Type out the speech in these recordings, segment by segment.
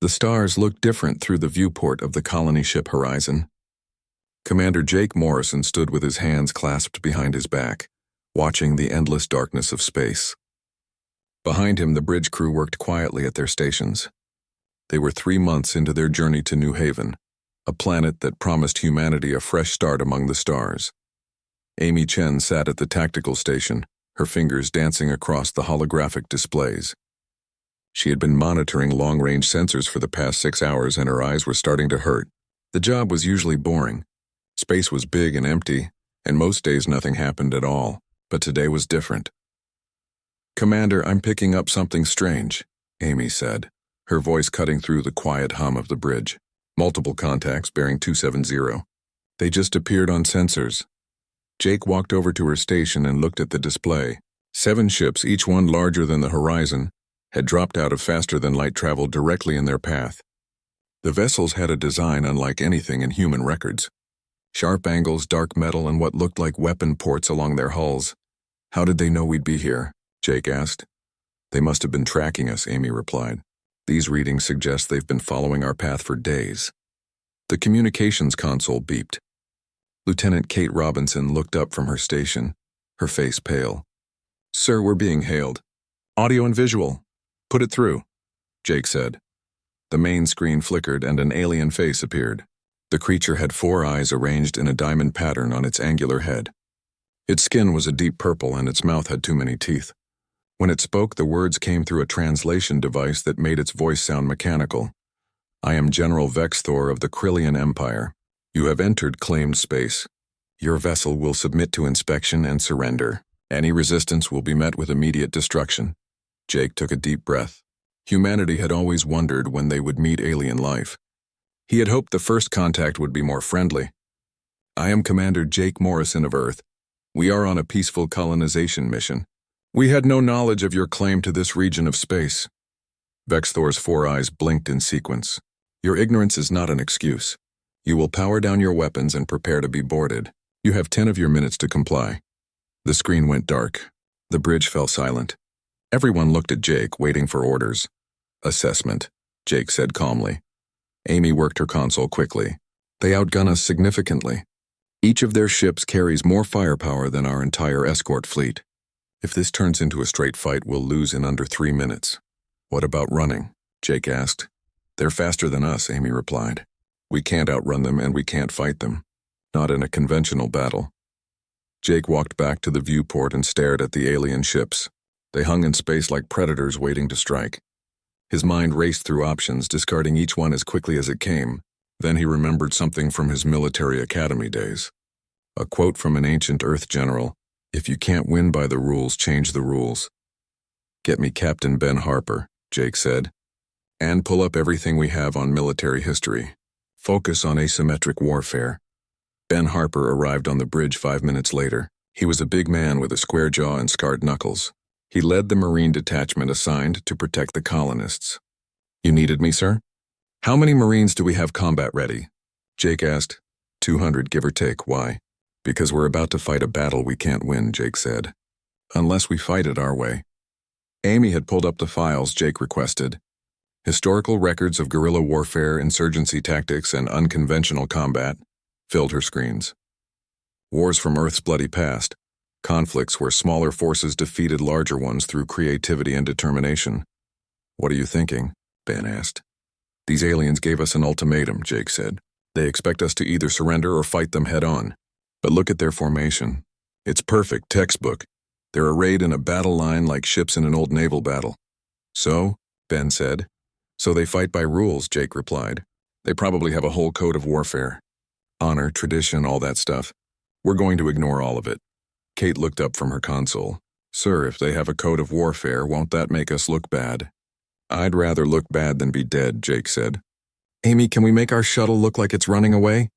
The stars looked different through the viewport of the colony ship horizon. Commander Jake Morrison stood with his hands clasped behind his back, watching the endless darkness of space. Behind him, the bridge crew worked quietly at their stations. They were 3 months into their journey to New Haven, a planet that promised humanity a fresh start among the stars. Amy Chen sat at the tactical station, her fingers dancing across the holographic displays. She had been monitoring long-range sensors for the past 6 hours and her eyes were starting to hurt. The job was usually boring. Space was big and empty, and most days nothing happened at all, but today was different. "Commander, I'm picking up something strange," Amy said, her voice cutting through the quiet hum of the bridge. "Multiple contacts bearing 270. They just appeared on sensors." Jake walked over to her station and looked at the display. 7 ships, each one larger than the horizon, had dropped out of faster-than-light travel directly in their path. The vessels had a design unlike anything in human records. Sharp angles, dark metal, and what looked like weapon ports along their hulls. "How did they know we'd be here?" Jake asked. "They must have been tracking us," Amy replied. "These readings suggest they've been following our path for days." The communications console beeped. Lieutenant Kate Robinson looked up from her station, her face pale. "Sir, we're being hailed. Audio and visual. Put it through," Jake said. The main screen flickered and an alien face appeared. The creature had 4 eyes arranged in a diamond pattern on its angular head. Its skin was a deep purple and its mouth had too many teeth. When it spoke, the words came through a translation device that made its voice sound mechanical. "I am General Vexthor of the Krillian Empire. You have entered claimed space. Your vessel will submit to inspection and surrender. Any resistance will be met with immediate destruction." Jake took a deep breath. Humanity had always wondered when they would meet alien life. He had hoped the first contact would be more friendly. "I am Commander Jake Morrison of Earth. We are on a peaceful colonization mission. We had no knowledge of your claim to this region of space." Vexthor's 4 eyes blinked in sequence. "Your ignorance is not an excuse. You will power down your weapons and prepare to be boarded. You have 10 of your minutes to comply." The screen went dark. The bridge fell silent. Everyone looked at Jake, waiting for orders. "Assessment," Jake said calmly. Amy worked her console quickly. "They outgun us significantly. Each of their ships carries more firepower than our entire escort fleet. If this turns into a straight fight, we'll lose in under 3 minutes." "What about running?" Jake asked. "They're faster than us," Amy replied. "We can't outrun them and we can't fight them. Not in a conventional battle." Jake walked back to the viewport and stared at the alien ships. They hung in space like predators waiting to strike. His mind raced through options, discarding each one as quickly as it came. Then he remembered something from his military academy days. A quote from an ancient Earth general: "If you can't win by the rules, change the rules." "Get me Captain Ben Harper," Jake said. "And pull up everything we have on military history. Focus on asymmetric warfare." Ben Harper arrived on the bridge 5 minutes later. He was a big man with a square jaw and scarred knuckles. He led the Marine detachment assigned to protect the colonists. "You needed me, sir?" "How many Marines do we have combat ready?" Jake asked. 200, give or take. "Why?" "Because we're about to fight a battle we can't win," Jake said. "Unless we fight it our way." Amy had pulled up the files Jake requested. Historical records of guerrilla warfare, insurgency tactics, and unconventional combat filled her screens. Wars from Earth's bloody past. Conflicts where smaller forces defeated larger ones through creativity and determination. "What are you thinking?" Ben asked. "These aliens gave us an ultimatum," Jake said. "They expect us to either surrender or fight them head-on. But look at their formation. It's perfect, textbook. They're arrayed in a battle line like ships in an old naval battle." "So?" Ben said. "So they fight by rules," Jake replied. "They probably have a whole code of warfare. Honor, tradition, all that stuff. We're going to ignore all of it." Kate looked up from her console. "Sir, if they have a code of warfare, won't that make us look bad?" "I'd rather look bad than be dead," Jake said. "Amy, can we make our shuttle look like it's running away?"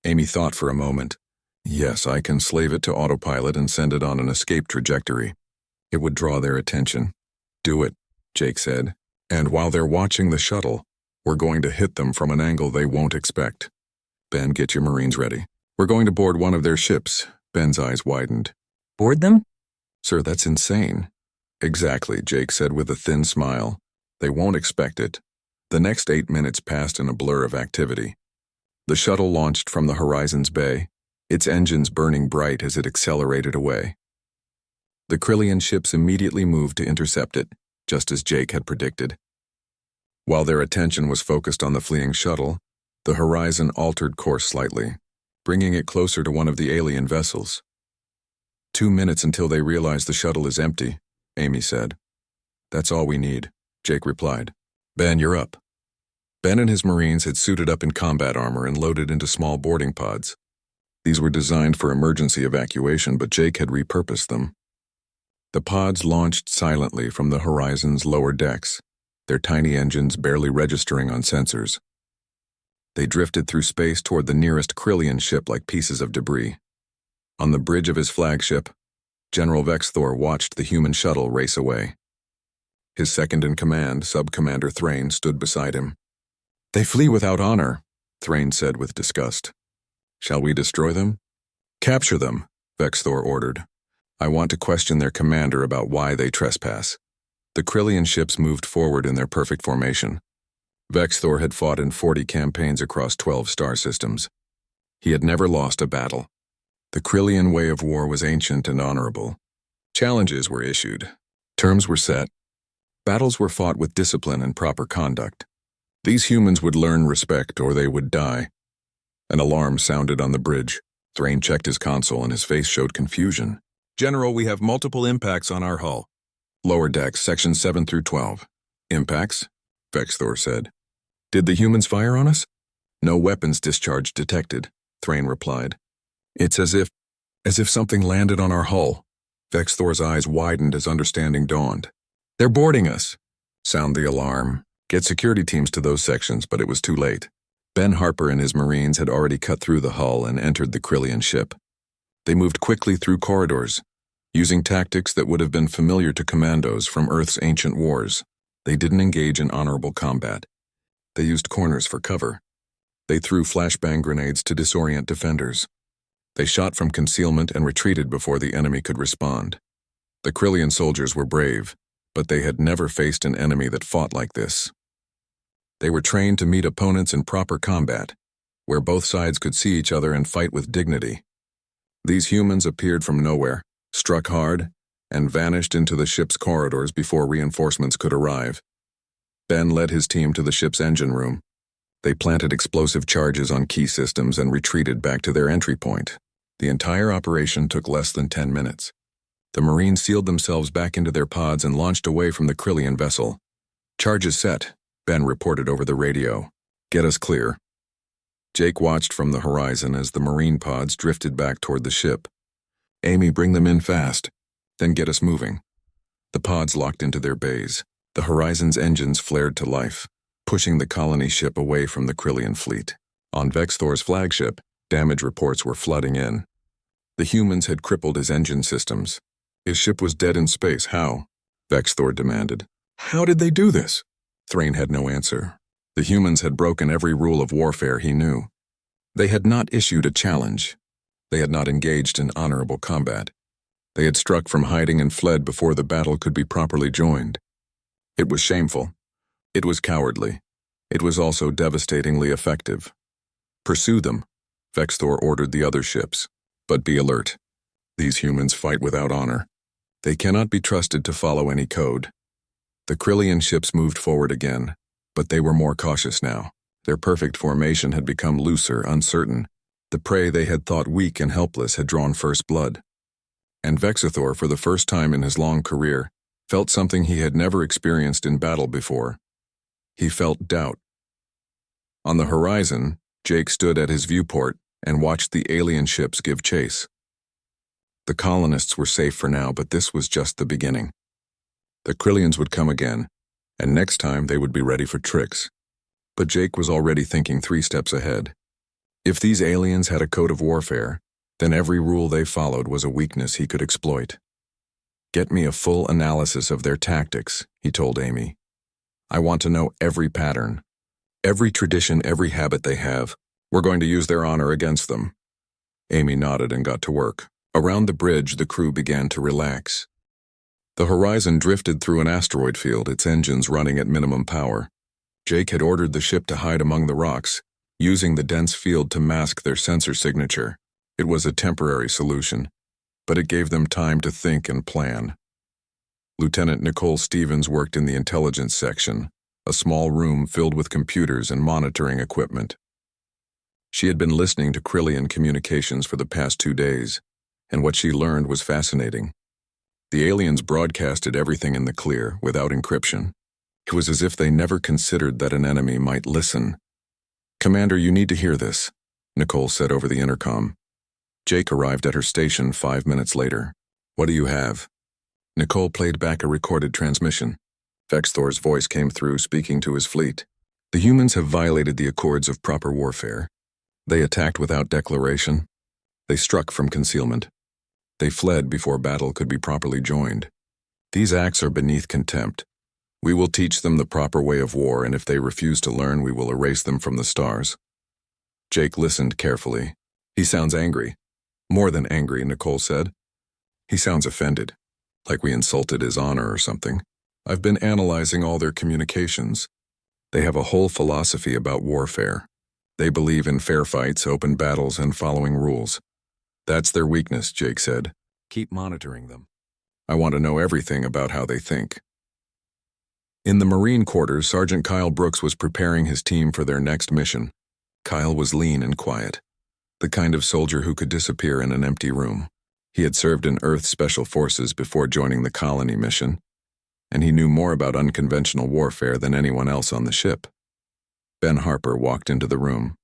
Amy thought for a moment. "Yes, I can slave it to autopilot and send it on an escape trajectory. It would draw their attention." "Do it," Jake said. "And while they're watching the shuttle, we're going to hit them from an angle they won't expect. Ben, get your Marines ready. We're going to board one of their ships." Ben's eyes widened. "Board them?" "Sir, that's insane." "Exactly," Jake said with a thin smile. "They won't expect it. The next 8 minutes passed in a blur of activity. The shuttle launched from the Horizon's bay, its engines burning bright as it accelerated away. The Krillian ships immediately moved to intercept it, just as Jake had predicted. While their attention was focused on the fleeing shuttle, the Horizon altered course slightly, bringing it closer to one of the alien vessels. 2 minutes until they realize the shuttle is empty, Amy said. That's all we need, Jake replied. Ben, you're up. Ben and his Marines had suited up in combat armor and loaded into small boarding pods. These were designed for emergency evacuation, but Jake had repurposed them. The pods launched silently from the Horizon's lower decks, their tiny engines barely registering on sensors. They drifted through space toward the nearest Krillian ship like pieces of debris. On the bridge of his flagship, General Vexthor watched the human shuttle race away. His second-in-command, Sub-Commander Thrain, stood beside him. They flee without honor, Thrain said with disgust. Shall we destroy them? Capture them, Vexthor ordered. I want to question their commander about why they trespass. The Krillian ships moved forward in their perfect formation. Vexthor had fought in 40 campaigns across 12 star systems. He had never lost a battle. The Krillian way of war was ancient and honorable. Challenges were issued. Terms were set. Battles were fought with discipline and proper conduct. These humans would learn respect or they would die. An alarm sounded on the bridge. Thrain checked his console and his face showed confusion. General, we have multiple impacts on our hull. Lower decks, sections 7 through 12. Impacts? Vexthor said. Did the humans fire on us? No weapons discharge detected, Thrain replied. It's as if something landed on our hull. Vexthor's eyes widened as understanding dawned. They're boarding us. Sound the alarm. Get security teams to those sections, but it was too late. Ben Harper and his Marines had already cut through the hull and entered the Krillian ship. They moved quickly through corridors, using tactics that would have been familiar to commandos from Earth's ancient wars. They didn't engage in honorable combat. They used corners for cover. They threw flashbang grenades to disorient defenders. They shot from concealment and retreated before the enemy could respond. The Krillian soldiers were brave, but they had never faced an enemy that fought like this. They were trained to meet opponents in proper combat, where both sides could see each other and fight with dignity. These humans appeared from nowhere, struck hard, and vanished into the ship's corridors before reinforcements could arrive. Ben led his team to the ship's engine room. They planted explosive charges on key systems and retreated back to their entry point. The entire operation took less than 10 minutes. The Marines sealed themselves back into their pods and launched away from the Krillian vessel. Charges set, Ben reported over the radio. Get us clear. Jake watched from the horizon as the Marine pods drifted back toward the ship. Amy, bring them in fast, then get us moving. The pods locked into their bays. The Horizon's engines flared to life, pushing the colony ship away from the Krillian fleet. On Vexthor's flagship, damage reports were flooding in. The humans had crippled his engine systems. His ship was dead in space. How? Vexthor demanded. How did they do this? Thrain had no answer. The humans had broken every rule of warfare he knew. They had not issued a challenge. They had not engaged in honorable combat. They had struck from hiding and fled before the battle could be properly joined. It was shameful. It was cowardly. It was also devastatingly effective. Pursue them, Vexthor ordered the other ships. But be alert. These humans fight without honor. They cannot be trusted to follow any code. The Krillian ships moved forward again, but they were more cautious now. Their perfect formation had become looser, uncertain. The prey they had thought weak and helpless had drawn first blood. And Vexthor, for the first time in his long career, felt something he had never experienced in battle before. He felt doubt. On the horizon, Jake stood at his viewport and watched the alien ships give chase. The colonists were safe for now, but this was just the beginning. The Krillians would come again, and next time they would be ready for tricks. But Jake was already thinking 3 steps ahead. If these aliens had a code of warfare, then every rule they followed was a weakness he could exploit. Get me a full analysis of their tactics, he told Amy. I want to know every pattern, every tradition, every habit they have. We're going to use their honor against them. Amy nodded and got to work. Around the bridge, the crew began to relax. The Horizon drifted through an asteroid field, its engines running at minimum power. Jake had ordered the ship to hide among the rocks, using the dense field to mask their sensor signature. It was a temporary solution, but it gave them time to think and plan. Lieutenant Nicole Stevens worked in the intelligence section, a small room filled with computers and monitoring equipment. She had been listening to Krillian communications for the past 2 days, and what she learned was fascinating. The aliens broadcasted everything in the clear, without encryption. It was as if they never considered that an enemy might listen. "Commander, you need to hear this," Nicole said over the intercom. Jake arrived at her station 5 minutes later. "What do you have?" Nicole played back a recorded transmission. Vexthor's voice came through, speaking to his fleet. "The humans have violated the accords of proper warfare. They attacked without declaration. They struck from concealment. They fled before battle could be properly joined. These acts are beneath contempt. We will teach them the proper way of war, and if they refuse to learn, we will erase them from the stars." Jake listened carefully. "He sounds angry." "More than angry," Nicole said. "He sounds offended, like we insulted his honor or something. I've been analyzing all their communications. They have a whole philosophy about warfare. They believe in fair fights, open battles, and following rules. That's their weakness," Jake said. "Keep monitoring them. I want to know everything about how they think." In the Marine quarters, Sergeant Kyle Brooks was preparing his team for their next mission. Kyle was lean and quiet, the kind of soldier who could disappear in an empty room. He had served in Earth Special Forces before joining the colony mission, and he knew more about unconventional warfare than anyone else on the ship. Ben Harper walked into the room.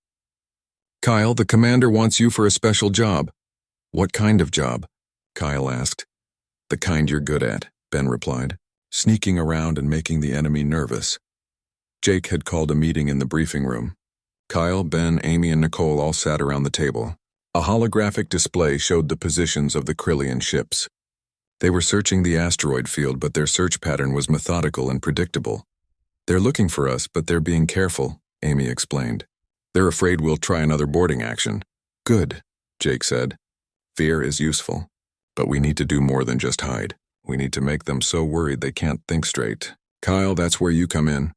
"Kyle, the commander wants you for a special job." "What kind of job?" Kyle asked. "The kind you're good at," Ben replied. "Sneaking around and making the enemy nervous." Jake had called a meeting in the briefing room. Kyle, Ben, Amy, and Nicole all sat around the table. A holographic display showed the positions of the Krillian ships. They were searching the asteroid field, but their search pattern was methodical and predictable. "They're looking for us, but they're being careful," Amy explained. "They're afraid we'll try another boarding action." "Good," Jake said. "Fear is useful, but we need to do more than just hide. We need to make them so worried they can't think straight." "Kyle, that's where you come in."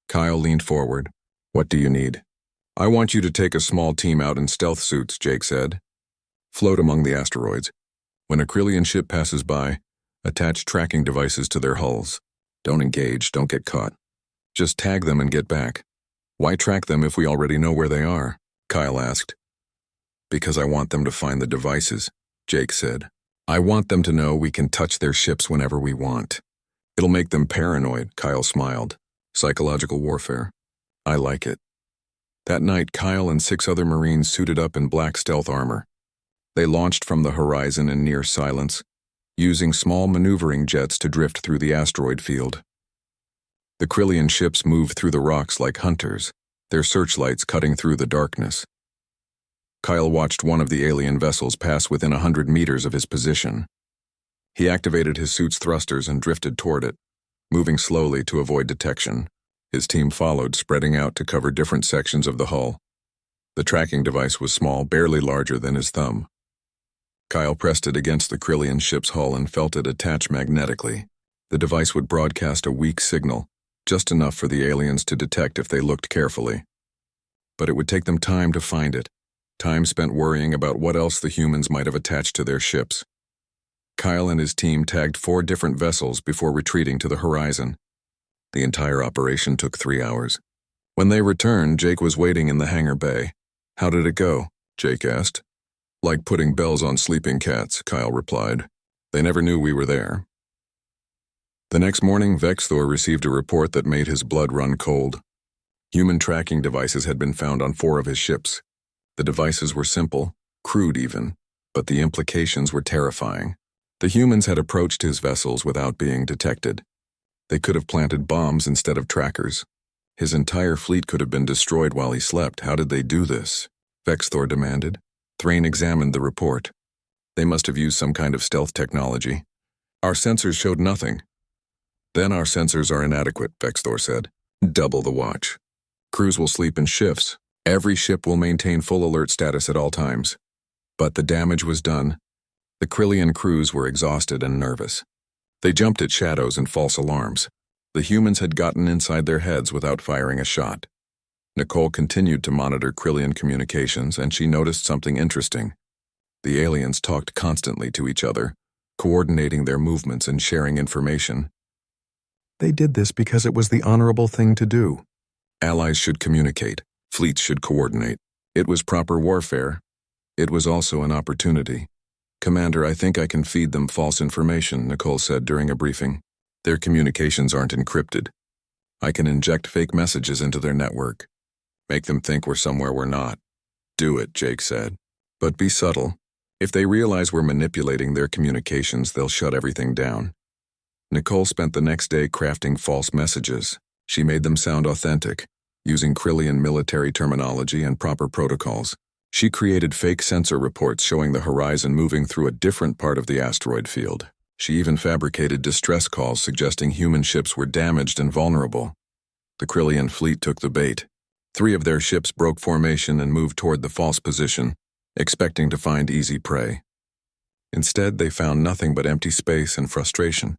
Kyle leaned forward. "What do you need?" "I want you to take a small team out in stealth suits," Jake said. "Float among the asteroids. When a Krillian ship passes by, attach tracking devices to their hulls. Don't engage, don't get caught. Just tag them and get back." "Why track them if we already know where they are?" Kyle asked. "Because I want them to find the devices," Jake said. "I want them to know we can touch their ships whenever we want." "It'll make them paranoid," Kyle smiled. "Psychological warfare. I like it." That night, Kyle and 6 other Marines suited up in black stealth armor. They launched from the horizon in near silence, using small maneuvering jets to drift through the asteroid field. The Krillian ships moved through the rocks like hunters, their searchlights cutting through the darkness. Kyle watched one of the alien vessels pass within 100 meters of his position. He activated his suit's thrusters and drifted toward it, moving slowly to avoid detection. His team followed, spreading out to cover different sections of the hull. The tracking device was small, barely larger than his thumb. Kyle pressed it against the Krillian ship's hull and felt it attach magnetically. The device would broadcast a weak signal, just enough for the aliens to detect if they looked carefully. But it would take them time to find it, time spent worrying about what else the humans might have attached to their ships. Kyle and his team tagged 4 different vessels before retreating to the horizon. The entire operation took 3 hours. When they returned, Jake was waiting in the hangar bay. "How did it go?" Jake asked. "Like putting bells on sleeping cats," Kyle replied. "They never knew we were there." The next morning, Vexthor received a report that made his blood run cold. Human tracking devices had been found on 4 of his ships. The devices were simple, crude even, but the implications were terrifying. The humans had approached his vessels without being detected. They could have planted bombs instead of trackers. His entire fleet could have been destroyed while he slept. How did they do this? Vexthor demanded. Thrain examined the report. They must have used some kind of stealth technology. Our sensors showed nothing. Then our sensors are inadequate, Vexthor said. Double the watch. Crews will sleep in shifts. Every ship will maintain full alert status at all times. But the damage was done. The Krillian crews were exhausted and nervous. They jumped at shadows and false alarms. The humans had gotten inside their heads without firing a shot. Nicole continued to monitor Krillian communications, and she noticed something interesting. The aliens talked constantly to each other, coordinating their movements and sharing information. They did this because it was the honorable thing to do. Allies should communicate. Fleets should coordinate. It was proper warfare. It was also an opportunity. Commander, I think I can feed them false information, Nicole said during a briefing. Their communications aren't encrypted. I can inject fake messages into their network. Make them think we're somewhere we're not. Do it, Jake said. But be subtle. If they realize we're manipulating their communications, they'll shut everything down. Nicole spent the next day crafting false messages. She made them sound authentic, using Krillian military terminology and proper protocols. She created fake sensor reports showing the horizon moving through a different part of the asteroid field. She even fabricated distress calls suggesting human ships were damaged and vulnerable. The Krillian fleet took the bait. 3 of their ships broke formation and moved toward the false position, expecting to find easy prey. Instead, they found nothing but empty space and frustration.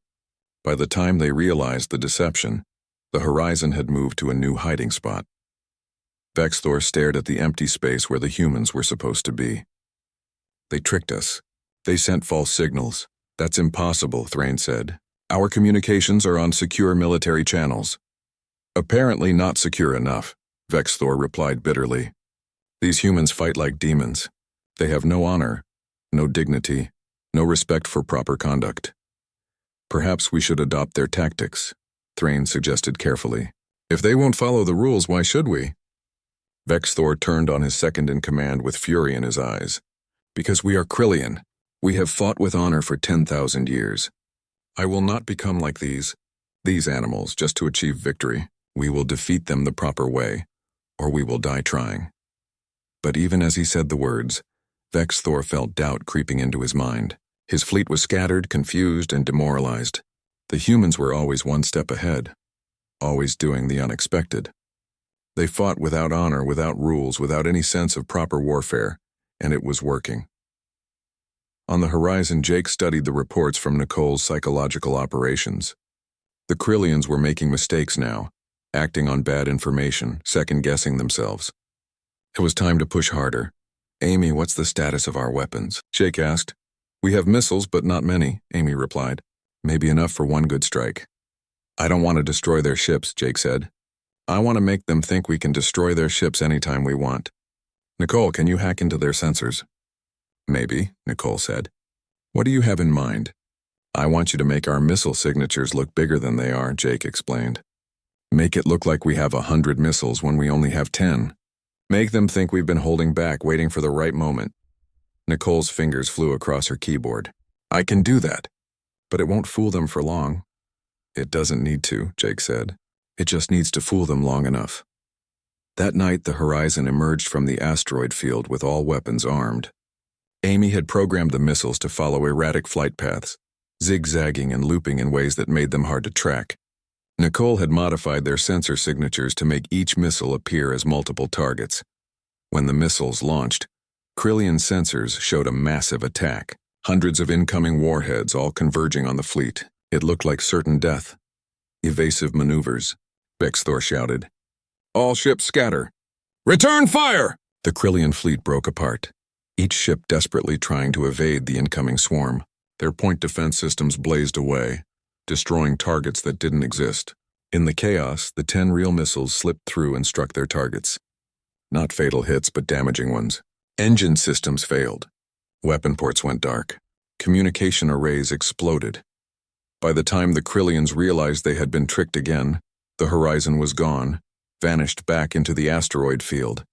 By the time they realized the deception, the horizon had moved to a new hiding spot. Vexthor stared at the empty space where the humans were supposed to be. They tricked us. They sent false signals. That's impossible, Thrain said. Our communications are on secure military channels. Apparently not secure enough, Vexthor replied bitterly. These humans fight like demons. They have no honor, no dignity, no respect for proper conduct. Perhaps we should adopt their tactics, Thrain suggested carefully. If they won't follow the rules, why should we? Vexthor turned on his second-in-command with fury in his eyes. Because we are Krillian. We have fought with honor for 10,000 years. I will not become like these animals, just to achieve victory. We will defeat them the proper way, or we will die trying. But even as he said the words, Vexthor felt doubt creeping into his mind. His fleet was scattered, confused, and demoralized. The humans were always one step ahead, always doing the unexpected. They fought without honor, without rules, without any sense of proper warfare, and it was working. On the horizon, Jake studied the reports from Nicole's psychological operations. The Krillians were making mistakes now, acting on bad information, second-guessing themselves. It was time to push harder. Amy, what's the status of our weapons? Jake asked. We have missiles, but not many, Amy replied. Maybe enough for one good strike. I don't want to destroy their ships, Jake said. I want to make them think we can destroy their ships anytime we want. Nicole, can you hack into their sensors? Maybe, Nicole said. What do you have in mind? I want you to make our missile signatures look bigger than they are, Jake explained. Make it look like we have 100 missiles when we only have 10. Make them think we've been holding back, waiting for the right moment. Nicole's fingers flew across her keyboard. I can do that, but it won't fool them for long. It doesn't need to, Jake said. It just needs to fool them long enough. That night, the horizon emerged from the asteroid field with all weapons armed. Amy had programmed the missiles to follow erratic flight paths, zigzagging and looping in ways that made them hard to track. Nicole had modified their sensor signatures to make each missile appear as multiple targets. When the missiles launched, Krillian sensors showed a massive attack, hundreds of incoming warheads all converging on the fleet. It looked like certain death. Evasive maneuvers, Vexthor shouted. All ships scatter. Return fire! The Krillian fleet broke apart, each ship desperately trying to evade the incoming swarm. Their point defense systems blazed away, destroying targets that didn't exist. In the chaos, the 10 real missiles slipped through and struck their targets. Not fatal hits, but damaging ones. Engine systems failed. Weapon ports went dark. Communication arrays exploded. By the time the Krillians realized they had been tricked again, the horizon was gone, vanished back into the asteroid field.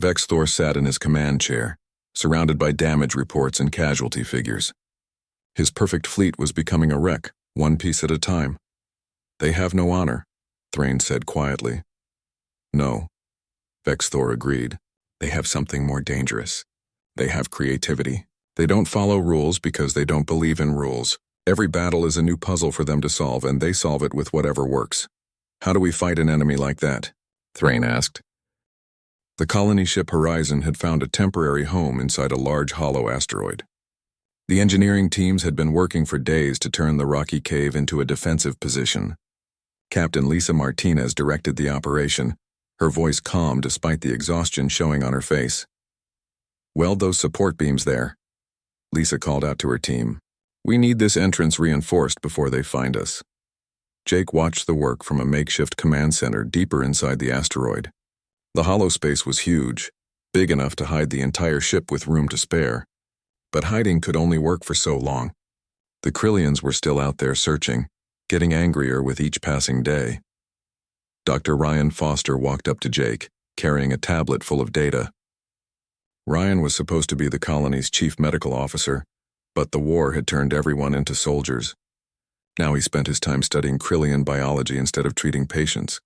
Vexthor sat in his command chair, surrounded by damage reports and casualty figures. His perfect fleet was becoming a wreck, one piece at a time. They have no honor, Thrain said quietly. No, Vexthor agreed. They have something more dangerous. They have creativity. They don't follow rules because they don't believe in rules. Every battle is a new puzzle for them to solve, and they solve it with whatever works. How do we fight an enemy like that? Thrain asked. The colony ship Horizon had found a temporary home inside a large hollow asteroid. The engineering teams had been working for days to turn the rocky cave into a defensive position. Captain Lisa Martinez directed the operation, her voice calm despite the exhaustion showing on her face. "Weld those support beams there," Lisa called out to her team. "We need this entrance reinforced before they find us." Jake watched the work from a makeshift command center deeper inside the asteroid. The hollow space was huge, big enough to hide the entire ship with room to spare. But hiding could only work for so long. The Krillians were still out there searching, getting angrier with each passing day. Dr. Ryan Foster walked up to Jake, carrying a tablet full of data. Ryan was supposed to be the colony's chief medical officer, but the war had turned everyone into soldiers. Now he spent his time studying Krillian biology instead of treating patients.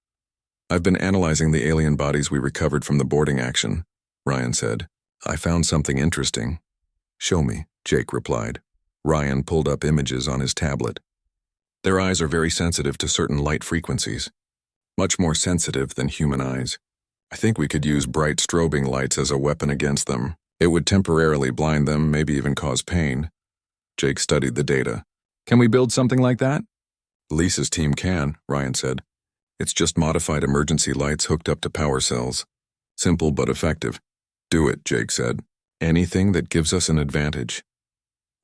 "I've been analyzing the alien bodies we recovered from the boarding action," Ryan said. "I found something interesting." "Show me," Jake replied. Ryan pulled up images on his tablet. "Their eyes are very sensitive to certain light frequencies. Much more sensitive than human eyes. I think we could use bright strobing lights as a weapon against them. It would temporarily blind them, maybe even cause pain." Jake studied the data. "Can we build something like that?" "Lisa's team can," Ryan said. "It's just modified emergency lights hooked up to power cells. Simple but effective." "Do it," Jake said. "Anything that gives us an advantage."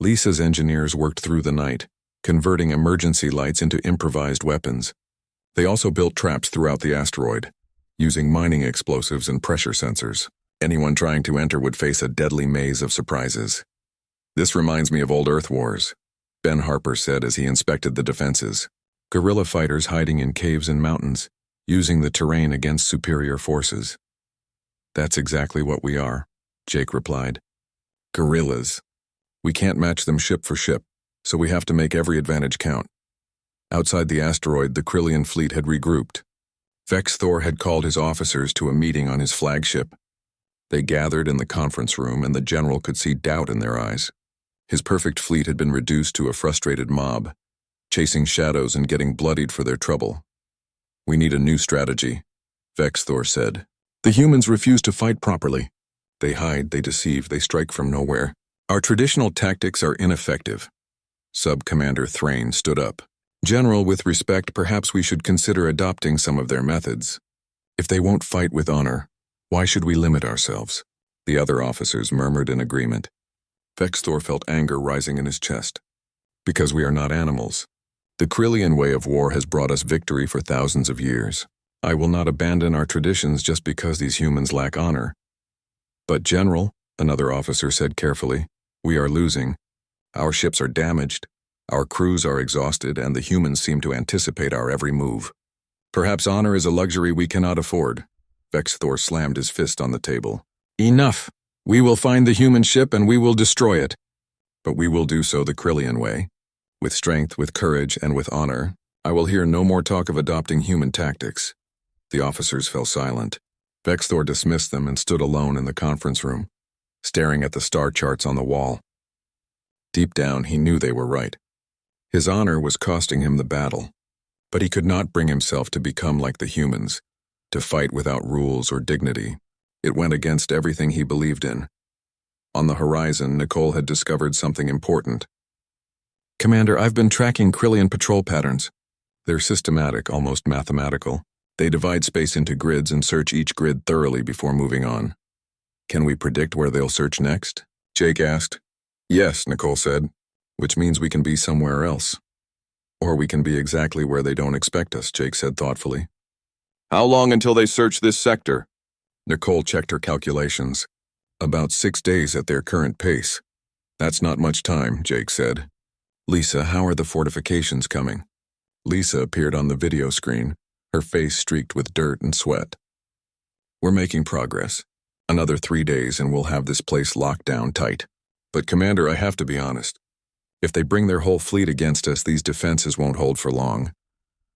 Lisa's engineers worked through the night, converting emergency lights into improvised weapons. They also built traps throughout the asteroid, using mining explosives and pressure sensors. Anyone trying to enter would face a deadly maze of surprises. "This reminds me of old Earth wars," Ben Harper said as he inspected the defenses. "Guerrilla fighters hiding in caves and mountains, using the terrain against superior forces." "That's exactly what we are," Jake replied. "Guerrillas. We can't match them ship for ship, so we have to make every advantage count." Outside the asteroid, the Krillian fleet had regrouped. Vex Thor had called his officers to a meeting on his flagship. They gathered in the conference room, and the general could see doubt in their eyes. His perfect fleet had been reduced to a frustrated mob, chasing shadows and getting bloodied for their trouble. "We need a new strategy," Vex Thor said. "The humans refuse to fight properly. They hide, they deceive, they strike from nowhere. Our traditional tactics are ineffective." Sub-Commander Thrain stood up. "General, with respect, perhaps we should consider adopting some of their methods. If they won't fight with honor, why should we limit ourselves?" The other officers murmured in agreement. Vex Thor felt anger rising in his chest. "Because we are not animals. The Krillian way of war has brought us victory for thousands of years. I will not abandon our traditions just because these humans lack honor." "But General," another officer said carefully, "we are losing. Our ships are damaged, our crews are exhausted, and the humans seem to anticipate our every move. Perhaps honor is a luxury we cannot afford." Vex Thor slammed his fist on the table. "Enough! We will find the human ship and we will destroy it. But we will do so the Krillian way. With strength, with courage, and with honor. I will hear no more talk of adopting human tactics." The officers fell silent. Vex Thor dismissed them and stood alone in the conference room, staring at the star charts on the wall. Deep down, he knew they were right. His honor was costing him the battle, but he could not bring himself to become like the humans, to fight without rules or dignity. It went against everything he believed in. On the horizon, Nicole had discovered something important. "Commander, I've been tracking Krillian patrol patterns. They're systematic, almost mathematical. They divide space into grids and search each grid thoroughly before moving on." "Can we predict where they'll search next?" Jake asked. "Yes," Nicole said, "which means we can be somewhere else. Or we can be exactly where they don't expect us," Jake said thoughtfully. "How long until they search this sector?" Nicole checked her calculations. "About 6 days at their current pace." "That's not much time," Jake said. "Lisa, how are the fortifications coming?" Lisa appeared on the video screen, her face streaked with dirt and sweat. "We're making progress. Another 3 days and we'll have this place locked down tight. But Commander, I have to be honest. If they bring their whole fleet against us, these defenses won't hold for long."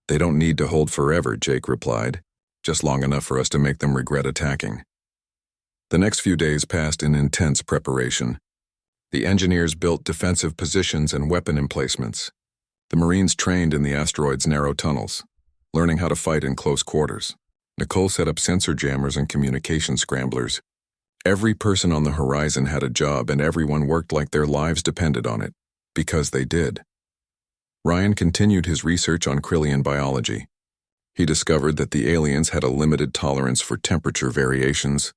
"They don't need to hold forever," Jake replied. "Just long enough for us to make them regret attacking." The next few days passed in intense preparation. The engineers built defensive positions and weapon emplacements. The Marines trained in the asteroid's narrow tunnels, learning how to fight in close quarters. Nicole set up sensor jammers and communication scramblers. Every person on the horizon had a job, and everyone worked like their lives depended on it, because they did. Ryan continued his research on Krillian biology. He discovered that the aliens had a limited tolerance for temperature variations.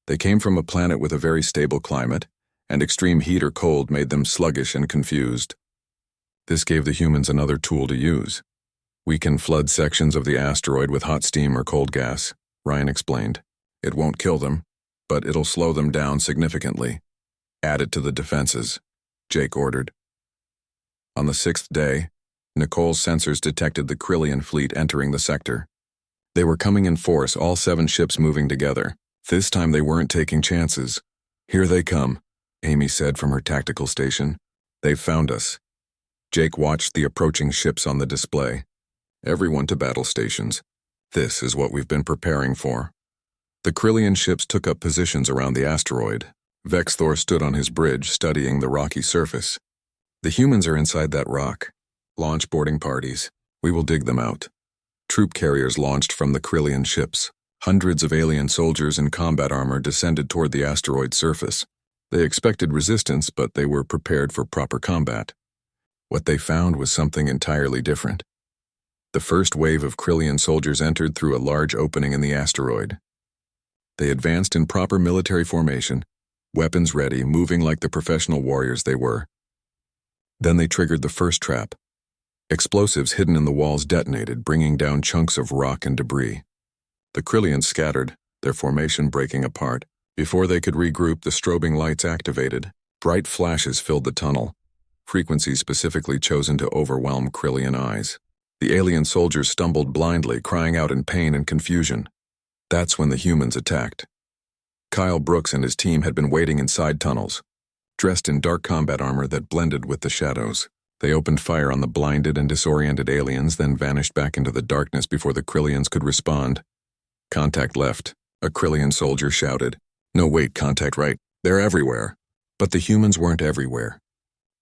They came from a planet with a very stable climate, and extreme heat or cold made them sluggish and confused. This gave the humans another tool to use. We can flood sections of the asteroid with hot steam or cold gas, Ryan explained. It won't kill them, but it'll slow them down significantly. Add it to the defenses, Jake ordered. On the 6th day, Nicole's sensors detected the Krillian fleet entering the sector. They were coming in force, all 7 ships moving together. This time they weren't taking chances. Here they come, Amy said from her tactical station. They've found us. Jake watched the approaching ships on the display. Everyone to battle stations. This is what we've been preparing for. The Krillian ships took up positions around the asteroid. Vexthor stood on his bridge, studying the rocky surface. The humans are inside that rock. Launch boarding parties. We will dig them out. Troop carriers launched from the Krillian ships. Hundreds of alien soldiers in combat armor descended toward the asteroid's surface. They expected resistance, but they were prepared for proper combat. What they found was something entirely different. The first wave of Krillian soldiers entered through a large opening in the asteroid. They advanced in proper military formation, weapons ready, moving like the professional warriors they were. Then they triggered the first trap. Explosives hidden in the walls detonated, bringing down chunks of rock and debris. The Krillians scattered, their formation breaking apart. Before they could regroup, the strobing lights activated. Bright flashes filled the tunnel, frequencies specifically chosen to overwhelm Krillian eyes. The alien soldiers stumbled blindly, crying out in pain and confusion. That's when the humans attacked. Kyle Brooks and his team had been waiting inside tunnels, dressed in dark combat armor that blended with the shadows. They opened fire on the blinded and disoriented aliens, then vanished back into the darkness before the Krillians could respond. Contact left, a Krillian soldier shouted. No, wait, contact right. They're everywhere. But the humans weren't everywhere.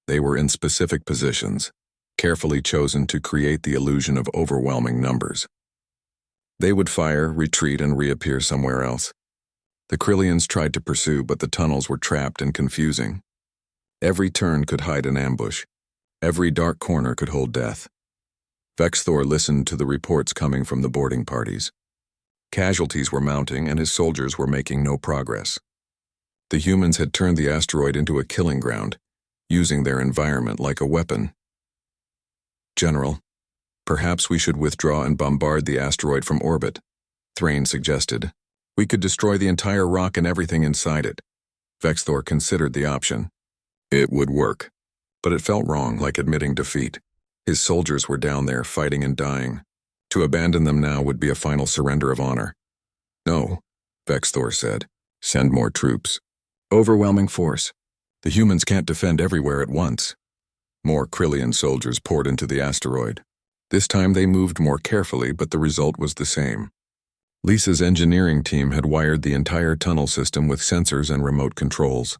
They were in specific positions, carefully chosen to create the illusion of overwhelming numbers. They would fire, retreat, and reappear somewhere else. The Krillians tried to pursue, but the tunnels were trapped and confusing. Every turn could hide an ambush. Every dark corner could hold death. Vexthor listened to the reports coming from the boarding parties. Casualties were mounting, and his soldiers were making no progress. The humans had turned the asteroid into a killing ground, using their environment like a weapon. General, perhaps we should withdraw and bombard the asteroid from orbit, Thrain suggested. We could destroy the entire rock and everything inside it. Vexthor considered the option. It would work, but it felt wrong, like admitting defeat. His soldiers were down there fighting and dying. To abandon them now would be a final surrender of honor. No, Vexthor said. Send more troops. Overwhelming force. The humans can't defend everywhere at once. More Krillian soldiers poured into the asteroid. This time they moved more carefully, but the result was the same. Lisa's engineering team had wired the entire tunnel system with sensors and remote controls.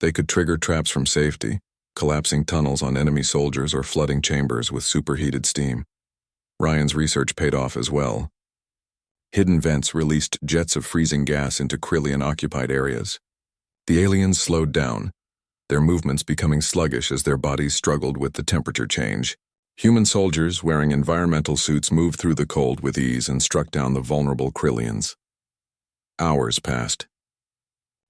They could trigger traps from safety, collapsing tunnels on enemy soldiers or flooding chambers with superheated steam. Ryan's research paid off as well. Hidden vents released jets of freezing gas into Krillian-occupied areas. The aliens slowed down, their movements becoming sluggish as their bodies struggled with the temperature change. Human soldiers wearing environmental suits moved through the cold with ease and struck down the vulnerable Krillians. Hours passed.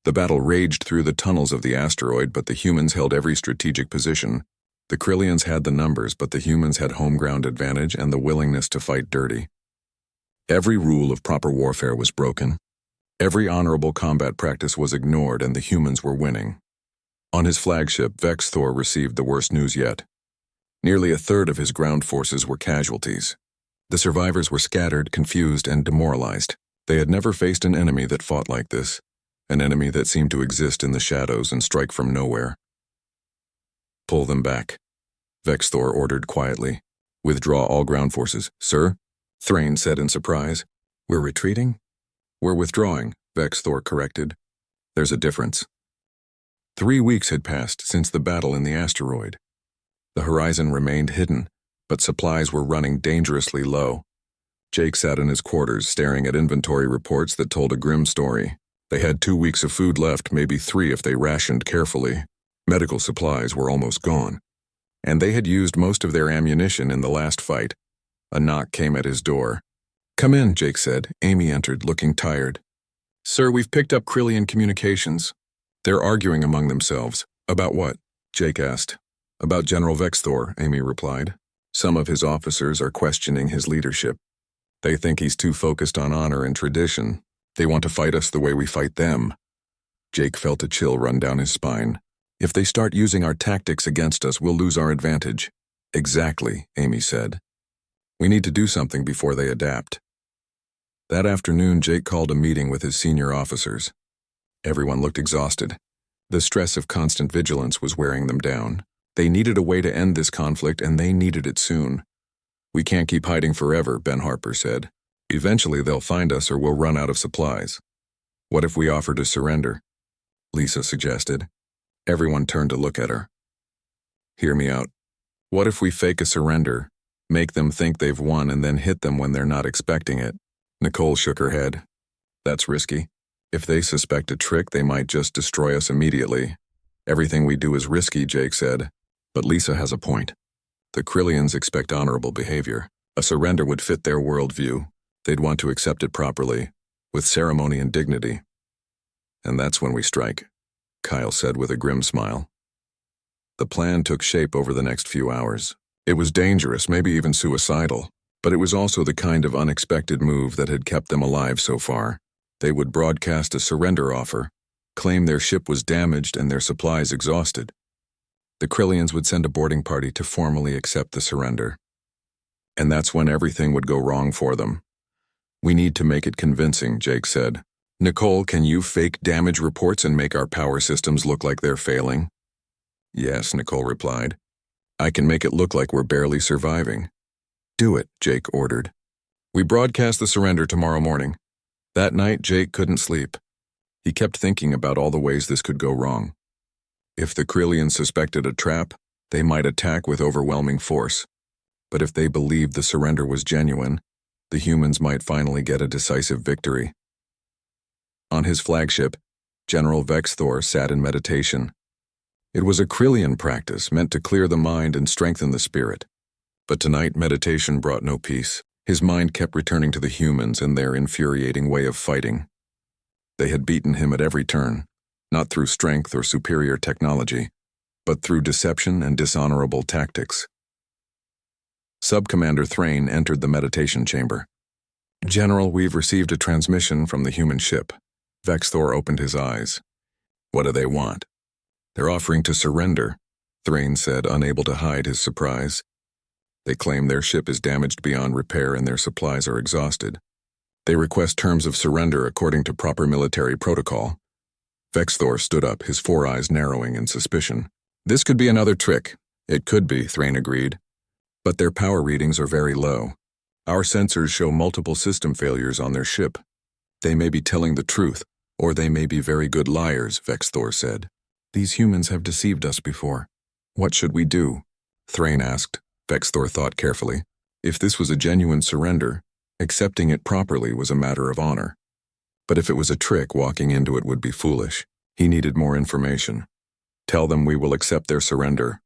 The battle raged through the tunnels of the asteroid, but the humans held every strategic position. The Krillians had the numbers, but the humans had home ground advantage and the willingness to fight dirty. Every rule of proper warfare was broken. Every honorable combat practice was ignored, and the humans were winning. On his flagship, Vexthor received the worst news yet. Nearly a third of his ground forces were casualties. The survivors were scattered, confused, and demoralized. They had never faced an enemy that fought like this, an enemy that seemed to exist in the shadows and strike from nowhere. Pull them back, Vexthor ordered quietly. Withdraw all ground forces, sir, Thrain said in surprise. We're retreating? We're withdrawing, Vexthor corrected. There's a difference. 3 weeks had passed since the battle in the asteroid. The horizon remained hidden, but supplies were running dangerously low. Jake sat in his quarters staring at inventory reports that told a grim story. They had 2 weeks of food left, maybe 3 if they rationed carefully. Medical supplies were almost gone, and they had used most of their ammunition in the last fight. A knock came at his door. "Come in," Jake said. Amy entered, looking tired. "Sir, we've picked up Krillian communications." "They're arguing among themselves." "About what?" Jake asked. "About General Vexthor," Amy replied. "Some of his officers are questioning his leadership. They think he's too focused on honor and tradition. They want to fight us the way we fight them." Jake felt a chill run down his spine. "If they start using our tactics against us, we'll lose our advantage." "Exactly," Amy said. "We need to do something before they adapt." That afternoon, Jake called a meeting with his senior officers. Everyone looked exhausted. The stress of constant vigilance was wearing them down. They needed a way to end this conflict, and they needed it soon. "We can't keep hiding forever," Ben Harper said. "Eventually they'll find us or we'll run out of supplies." "What if we offer to surrender?" Lisa suggested. Everyone turned to look at her. "Hear me out. What if we fake a surrender, make them think they've won, and then hit them when they're not expecting it?" Nicole shook her head. "That's risky. If they suspect a trick, they might just destroy us immediately." "Everything we do is risky," Jake said. But Lisa has a point. The Krillians expect honorable behavior. A surrender would fit their worldview. They'd want to accept it properly, with ceremony and dignity. "And that's when we strike," Kyle said with a grim smile. The plan took shape over the next few hours. It was dangerous, maybe even suicidal, but it was also the kind of unexpected move that had kept them alive so far. They would broadcast a surrender offer, claim their ship was damaged and their supplies exhausted. The Krillians would send a boarding party to formally accept the surrender. And that's when everything would go wrong for them. "We need to make it convincing," Jake said. "Nicole, can you fake damage reports and make our power systems look like they're failing?" "Yes," Nicole replied. "I can make it look like we're barely surviving." "Do it," Jake ordered. "We broadcast the surrender tomorrow morning." That night, Jake couldn't sleep. He kept thinking about all the ways this could go wrong. If the Krillians suspected a trap, they might attack with overwhelming force. But if they believed the surrender was genuine, the humans might finally get a decisive victory. On his flagship, General Vexthor sat in meditation. It was a Krillian practice meant to clear the mind and strengthen the spirit. But tonight, meditation brought no peace. His mind kept returning to the humans and their infuriating way of fighting. They had beaten him at every turn, not through strength or superior technology, but through deception and dishonorable tactics. Sub-Commander Thrain entered the meditation chamber. "General, we've received a transmission from the human ship." Vexthor opened his eyes. "What do they want?" "They're offering to surrender," Thrain said, unable to hide his surprise. "They claim their ship is damaged beyond repair and their supplies are exhausted. They request terms of surrender according to proper military protocol." Vexthor stood up, his four eyes narrowing in suspicion. "This could be another trick." "It could be," Thrain agreed. "But their power readings are very low. Our sensors show multiple system failures on their ship. They may be telling the truth, or they may be very good liars," Vexthor said. "These humans have deceived us before. What should we do?" Thrain asked. Vexthor thought carefully. If this was a genuine surrender, accepting it properly was a matter of honor. But if it was a trick, walking into it would be foolish. He needed more information. "Tell them we will accept their surrender,"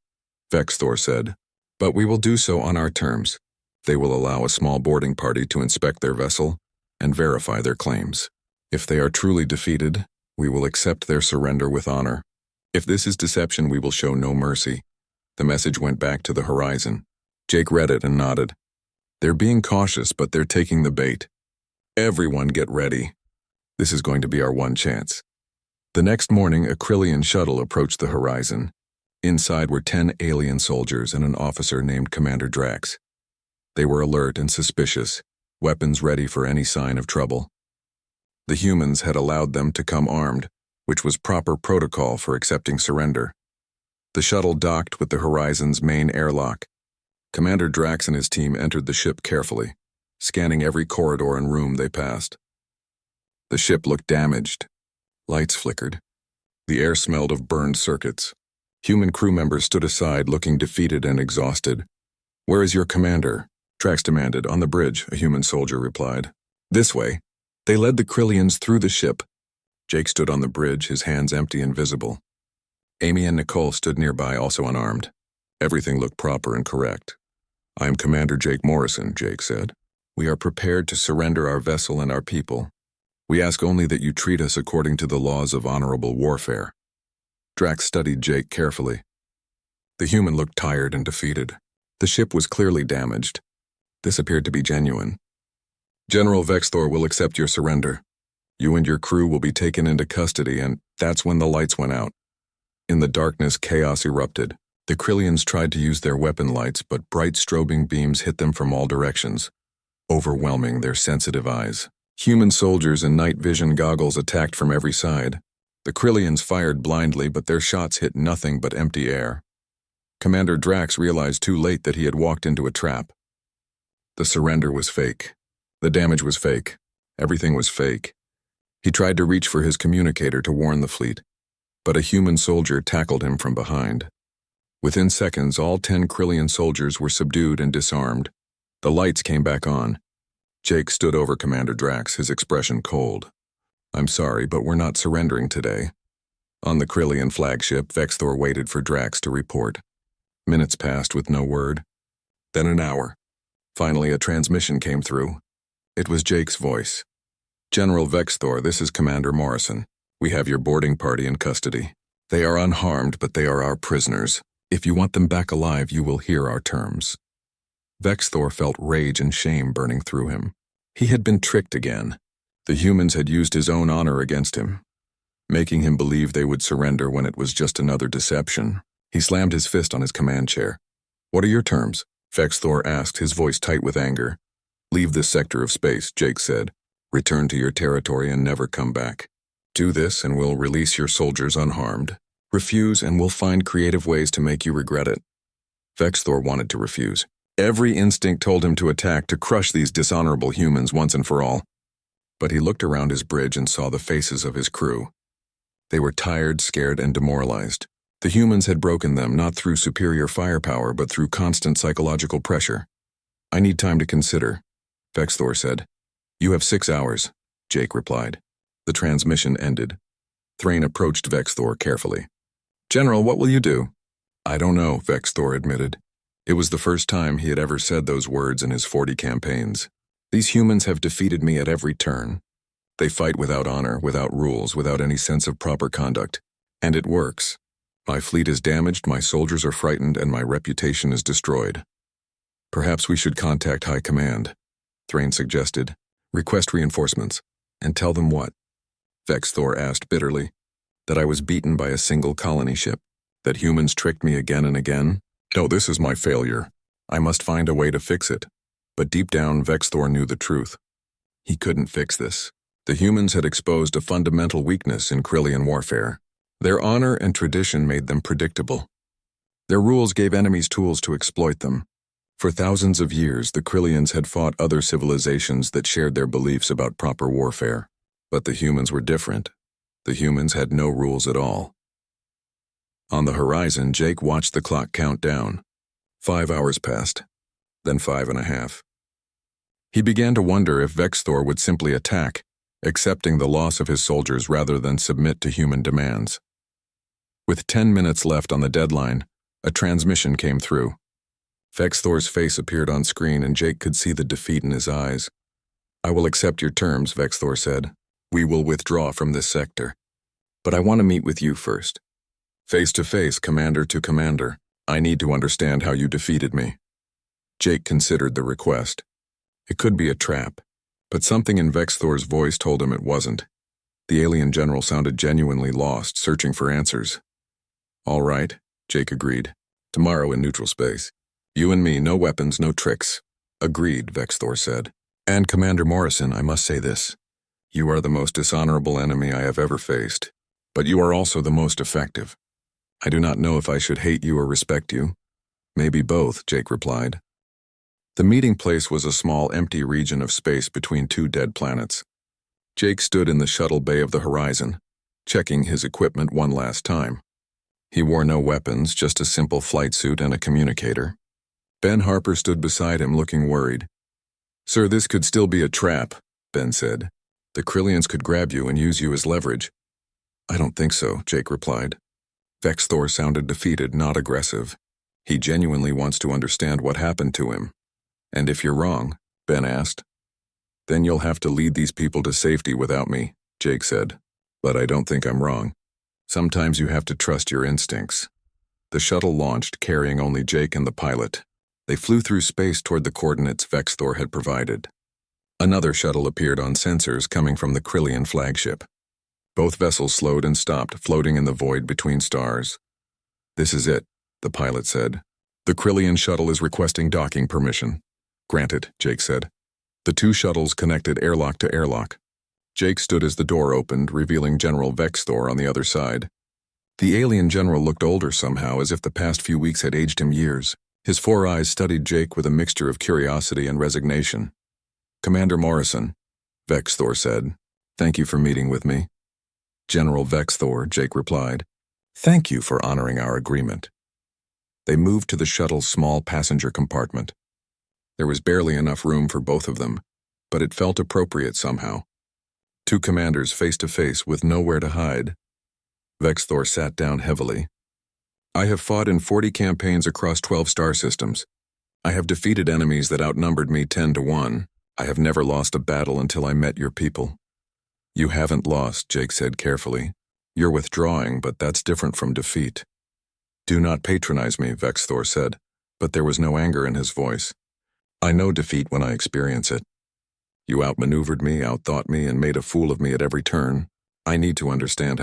Vexthor said. "But we will do so on our terms. They will allow a small boarding party to inspect their vessel and verify their claims. If they are truly defeated, we will accept their surrender with honor. If this is deception, we will show no mercy." The message went back to the horizon. Jake read it and nodded. "They're being cautious, but they're taking the bait. Everyone get ready. This is going to be our one chance." The next morning, a Krillian shuttle approached the horizon. Inside were 10 alien soldiers and an officer named Commander Drax. They were alert and suspicious, weapons ready for any sign of trouble. The humans had allowed them to come armed, which was proper protocol for accepting surrender. The shuttle docked with the horizon's main airlock. Commander Drax and his team entered the ship carefully, scanning every corridor and room they passed. The ship looked damaged. Lights flickered. The air smelled of burned circuits. Human crew members stood aside, looking defeated and exhausted. "Where is your commander?" Drax demanded. "On the bridge," a human soldier replied. "This way." They led the Krillians through the ship. Jake stood on the bridge, his hands empty and visible. Amy and Nicole stood nearby, also unarmed. Everything looked proper and correct. "I am Commander Jake Morrison," Jake said. "We are prepared to surrender our vessel and our people. We ask only that you treat us according to the laws of honorable warfare." Drax studied Jake carefully. The human looked tired and defeated. The ship was clearly damaged. This appeared to be genuine. "General Vexthor will accept your surrender. You and your crew will be taken into custody," and that's when the lights went out. In the darkness, chaos erupted. The Krillians tried to use their weapon lights, but bright strobing beams hit them from all directions, overwhelming their sensitive eyes. Human soldiers in night vision goggles attacked from every side. The Krillians fired blindly, but their shots hit nothing but empty air. Commander Drax realized too late that he had walked into a trap. The surrender was fake. The damage was fake. Everything was fake. He tried to reach for his communicator to warn the fleet, but a human soldier tackled him from behind. Within seconds, all 10 Krillian soldiers were subdued and disarmed. The lights came back on. Jake stood over Commander Drax, his expression cold. "I'm sorry, but we're not surrendering today." On the Krillian flagship, Vexthor waited for Drax to report. Minutes passed with no word. Then an hour. Finally, a transmission came through. It was Jake's voice. "General Vexthor, this is Commander Morrison. We have your boarding party in custody. They are unharmed, but they are our prisoners. If you want them back alive, you will hear our terms." Vexthor felt rage and shame burning through him. He had been tricked again. The humans had used his own honor against him, making him believe they would surrender when it was just another deception. He slammed his fist on his command chair. "What are your terms?" Vexthor asked, his voice tight with anger. "Leave this sector of space," Jake said. "Return to your territory and never come back. Do this and we'll release your soldiers unharmed. Refuse and we'll find creative ways to make you regret it." Vexthor wanted to refuse. Every instinct told him to attack, to crush these dishonorable humans once and for all. But he looked around his bridge and saw the faces of his crew. They were tired, scared, and demoralized. The humans had broken them, not through superior firepower, but through constant psychological pressure. "I need time to consider," Vexthor said. "You have 6 hours," Jake replied. The transmission ended. Thrain approached Vexthor carefully. "General, what will you do?" "I don't know," Vexthor admitted. It was the first time he had ever said those words in his 40 campaigns. "These humans have defeated me at every turn. They fight without honor, without rules, without any sense of proper conduct. And it works. My fleet is damaged, my soldiers are frightened, and my reputation is destroyed. Perhaps we should contact High Command," Thrain suggested. "Request reinforcements." "And tell them what?" Vexthor asked bitterly. "That I was beaten by a single colony ship. That humans tricked me again and again. No, this is my failure. I must find a way to fix it." But deep down, Vexthor knew the truth. He couldn't fix this. The humans had exposed a fundamental weakness in Krillian warfare. Their honor and tradition made them predictable. Their rules gave enemies tools to exploit them. For thousands of years, the Krillians had fought other civilizations that shared their beliefs about proper warfare. But the humans were different. The humans had no rules at all. On the horizon, Jake watched the clock count down. 5 hours passed, then 5.5. He began to wonder if Vexthor would simply attack, accepting the loss of his soldiers rather than submit to human demands. With 10 minutes left on the deadline, a transmission came through. Vexthor's face appeared on screen and Jake could see the defeat in his eyes. "I will accept your terms," Vexthor said. "We will withdraw from this sector. But I want to meet with you first. Face to face, commander to commander. I need to understand how you defeated me." Jake considered the request. It could be a trap, but something in Vexthor's voice told him it wasn't. The alien general sounded genuinely lost, searching for answers. "All right," Jake agreed. "Tomorrow in neutral space. You and me, no weapons, no tricks." "Agreed," Vexthor said. "And Commander Morrison, I must say this. You are the most dishonorable enemy I have ever faced, but you are also the most effective. I do not know if I should hate you or respect you." "Maybe both," Jake replied. The meeting place was a small, empty region of space between 2 dead planets. Jake stood in the shuttle bay of the horizon, checking his equipment one last time. He wore no weapons, just a simple flight suit and a communicator. Ben Harper stood beside him, looking worried. "Sir, this could still be a trap," Ben said. "The Krillians could grab you and use you as leverage." "I don't think so," Jake replied. Vexthor sounded defeated, not aggressive. He genuinely wants to understand what happened to him. And if you're wrong, Ben asked. Then you'll have to lead these people to safety without me, Jake said. But I don't think I'm wrong. Sometimes you have to trust your instincts. The shuttle launched, carrying only Jake and the pilot. They flew through space toward the coordinates Vexthor had provided. Another shuttle appeared on sensors coming from the Krillian flagship. Both vessels slowed and stopped, floating in the void between stars. This is it, the pilot said. The Krillian shuttle is requesting docking permission. Granted, Jake said. The two shuttles connected airlock to airlock. Jake stood as the door opened, revealing General Vexthor on the other side. The alien general looked older somehow, as if the past few weeks had aged him years. His four eyes studied Jake with a mixture of curiosity and resignation. Commander Morrison, Vexthor said. Thank you for meeting with me. General Vexthor, Jake replied. Thank you for honoring our agreement. They moved to the shuttle's small passenger compartment. There was barely enough room for both of them, but it felt appropriate somehow. Two commanders face to face with nowhere to hide. Vexthor sat down heavily. I have fought in 40 campaigns across 12 star systems. I have defeated enemies that outnumbered me 10-1. I have never lost a battle until I met your people. You haven't lost, Jake said carefully. You're withdrawing, but that's different from defeat. Do not patronize me, Vexthor said, but there was no anger in his voice. I know defeat when I experience it. You outmaneuvered me, outthought me, and made a fool of me at every turn. I need to understand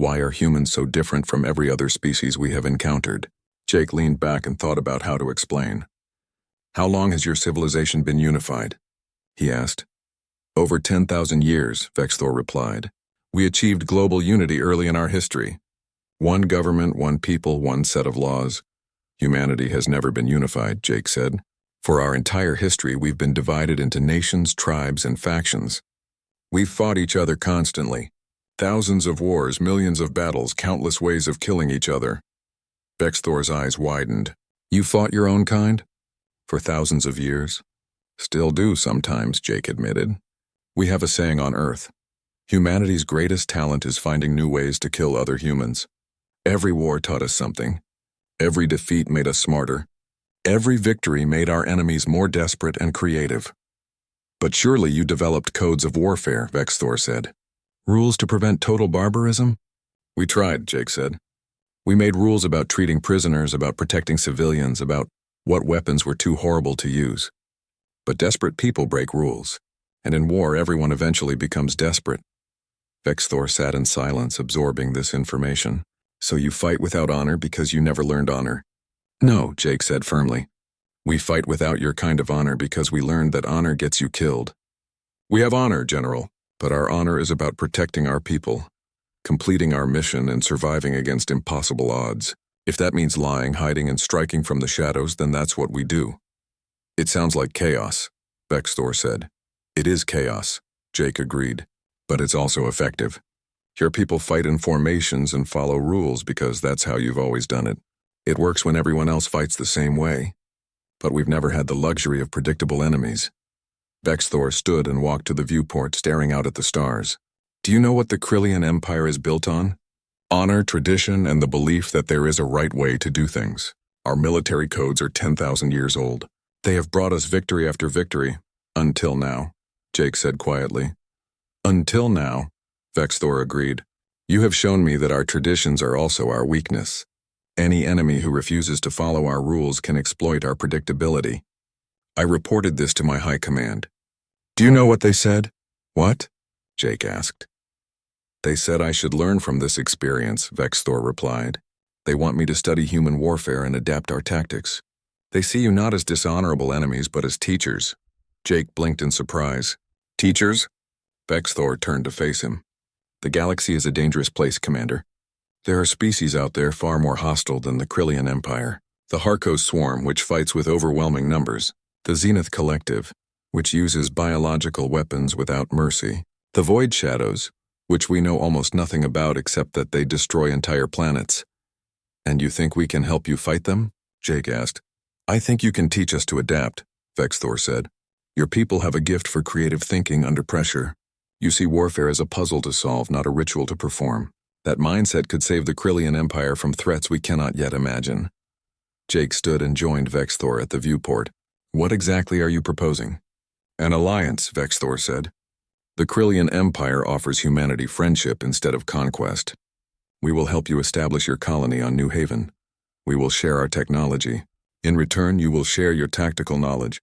why are humans so different from every other species we have encountered? Jake leaned back and thought about how to explain. How long has your civilization been unified? He asked. Over 10,000 years, Vexthor replied. We achieved global unity early in our history. One government, one people, one set of laws. Humanity has never been unified, Jake said. For our entire history, we've been divided into nations, tribes, and factions. We've fought each other constantly. Thousands of wars, millions of battles, countless ways of killing each other. Vexthor's eyes widened. You fought your own kind? For thousands of years? Still do sometimes, Jake admitted. We have a saying on Earth. Humanity's greatest talent is finding new ways to kill other humans. Every war taught us something. Every defeat made us smarter. Every victory made our enemies more desperate and creative. But surely you developed codes of warfare, Vexthor said. Rules to prevent total barbarism? We tried, Jake said. We made rules about treating prisoners, about protecting civilians, about what weapons were too horrible to use. But desperate people break rules, and in war everyone eventually becomes desperate. Vexthor sat in silence, absorbing this information. So you fight without honor because you never learned honor? No, Jake said firmly. We fight without your kind of honor because we learned that honor gets you killed. We have honor, General, but our honor is about protecting our people, completing our mission and surviving against impossible odds. If that means lying, hiding, and striking from the shadows, then that's what we do. It sounds like chaos, Vexthor said. It is chaos, Jake agreed, but it's also effective. Your people fight in formations and follow rules because that's how you've always done it. It works when everyone else fights the same way. But we've never had the luxury of predictable enemies. Vexthor stood and walked to the viewport, staring out at the stars. Do you know what the Krillian Empire is built on? Honor, tradition, and the belief that there is a right way to do things. Our military codes are 10,000 years old. They have brought us victory after victory, until now, Jake said quietly. Until now, Vexthor agreed. You have shown me that our traditions are also our weakness. Any enemy who refuses to follow our rules can exploit our predictability. I reported this to my high command. Do you know what they said? What? Jake asked. They said I should learn from this experience, Vexthor replied. They want me to study human warfare and adapt our tactics. They see you not as dishonorable enemies, but as teachers. Jake blinked in surprise. Teachers? Vexthor turned to face him. The galaxy is a dangerous place, Commander. There are species out there far more hostile than the Krillian Empire. The Harkos Swarm, which fights with overwhelming numbers. The Zenith Collective, which uses biological weapons without mercy. The Void Shadows, which we know almost nothing about except that they destroy entire planets. And you think we can help you fight them? Jake asked. I think you can teach us to adapt, Vexthor said. Your people have a gift for creative thinking under pressure. You see warfare as a puzzle to solve, not a ritual to perform. That mindset could save the Krillian Empire from threats we cannot yet imagine. Jake stood and joined Vexthor at the viewport. What exactly are you proposing? An alliance, Vexthor said. The Krillian Empire offers humanity friendship instead of conquest. We will help you establish your colony on New Haven. We will share our technology. In return, you will share your tactical knowledge.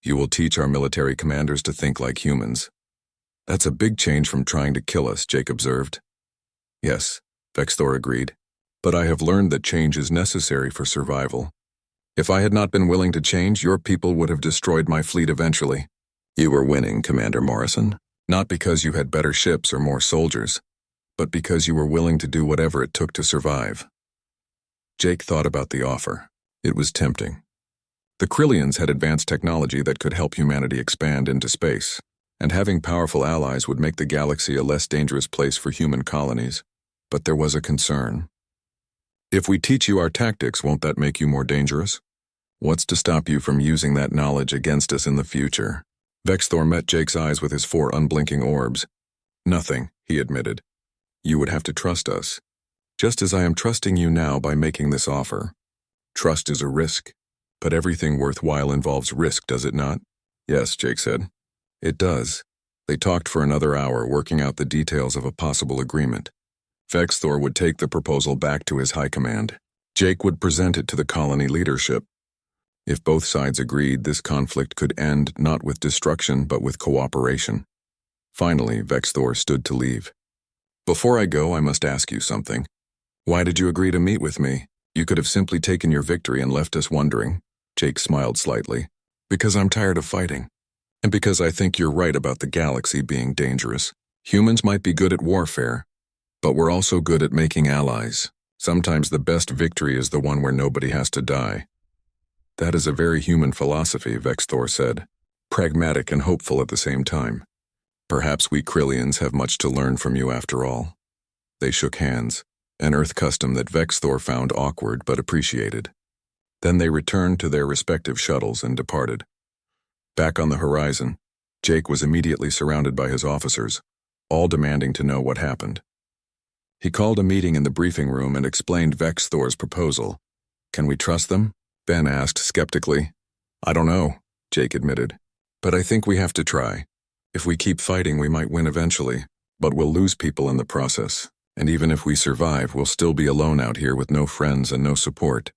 You will teach our military commanders to think like humans. That's a big change from trying to kill us, Jake observed. Yes, Vexthor agreed. But I have learned that change is necessary for survival. If I had not been willing to change, your people would have destroyed my fleet eventually. You were winning, Commander Morrison. Not because you had better ships or more soldiers, but because you were willing to do whatever it took to survive. Jake thought about the offer. It was tempting. The Krillians had advanced technology that could help humanity expand into space, and having powerful allies would make the galaxy a less dangerous place for human colonies. But there was a concern. If we teach you our tactics, won't that make you more dangerous? What's to stop you from using that knowledge against us in the future? Vexthor met Jake's eyes with his 4 unblinking orbs. Nothing, he admitted. You would have to trust us, just as I am trusting you now by making this offer. Trust is a risk, but everything worthwhile involves risk, does it not? Yes, Jake said. It does. They talked for another hour, working out the details of a possible agreement. Vexthor would take the proposal back to his high command. Jake would present it to the colony leadership. If both sides agreed, this conflict could end not with destruction but with cooperation. Finally, Vexthor stood to leave. Before I go, I must ask you something. Why did you agree to meet with me? You could have simply taken your victory and left us wondering. Jake smiled slightly. Because I'm tired of fighting. And because I think you're right about the galaxy being dangerous. Humans might be good at warfare, but we're also good at making allies. Sometimes the best victory is the one where nobody has to die. That is a very human philosophy, Vexthor said, pragmatic and hopeful at the same time. Perhaps we Krillians have much to learn from you after all. They shook hands, an Earth custom that Vexthor found awkward but appreciated. Then they returned to their respective shuttles and departed. Back on the horizon, Jake was immediately surrounded by his officers, all demanding to know what happened. He called a meeting in the briefing room and explained Vexthor's proposal. Can we trust them? Ben asked skeptically. I don't know, Jake admitted, but I think we have to try. If we keep fighting, we might win eventually, but we'll lose people in the process. And even if we survive, we'll still be alone out here with no friends and no support.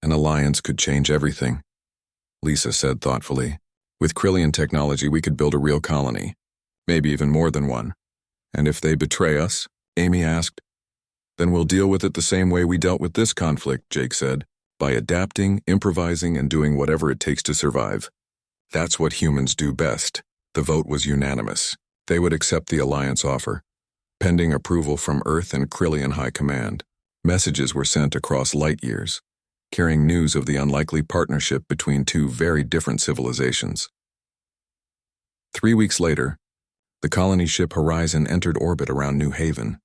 An alliance could change everything, Lisa said thoughtfully. With Krillian technology, we could build a real colony, maybe even more than one. And if they betray us, Amy asked, then we'll deal with it the same way we dealt with this conflict, Jake said. By adapting, improvising, and doing whatever it takes to survive. That's what humans do best. The vote was unanimous. They would accept the alliance offer, pending approval from Earth and Krillian High Command. Messages were sent across light years, carrying news of the unlikely partnership between 2 very different civilizations. 3 weeks later, the colony ship Horizon entered orbit around New Haven.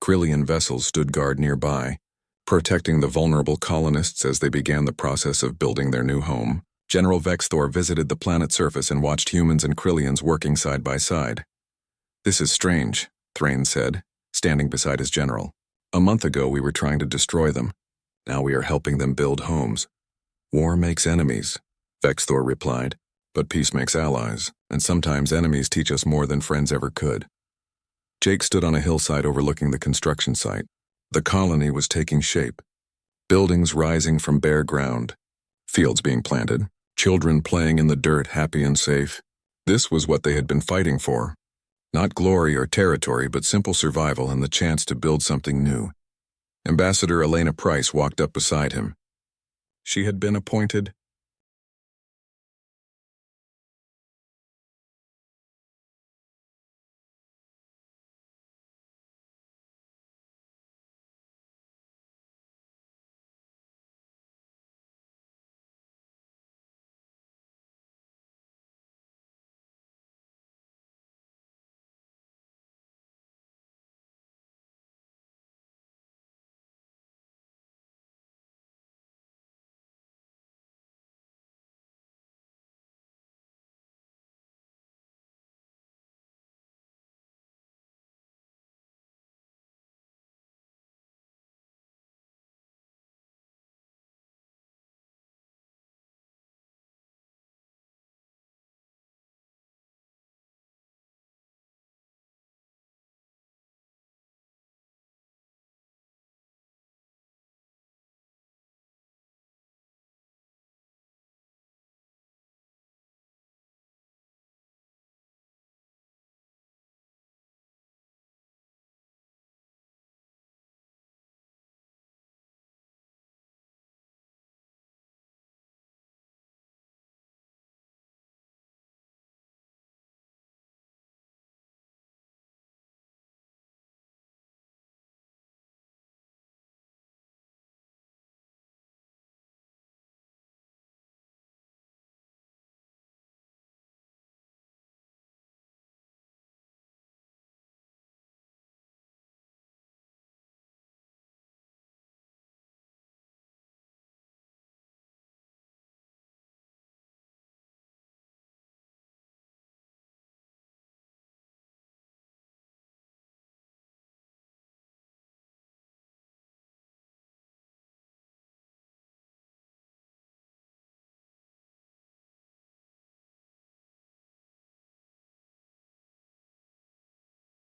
Krillian vessels stood guard nearby, protecting the vulnerable colonists as they began the process of building their new home. General Vexthor visited the planet's surface and watched humans and Krillians working side by side. This is strange, Thrain said, standing beside his general. A month ago we were trying to destroy them. Now we are helping them build homes. War makes enemies, Vexthor replied, but peace makes allies, and sometimes enemies teach us more than friends ever could. Jake stood on a hillside overlooking the construction site. The colony was taking shape. Buildings rising from bare ground, fields being planted, children playing in the dirt happy and safe. This was what they had been fighting for. Not glory or territory, but simple survival and the chance to build something new. Ambassador Elena Price walked up beside him. She had been appointed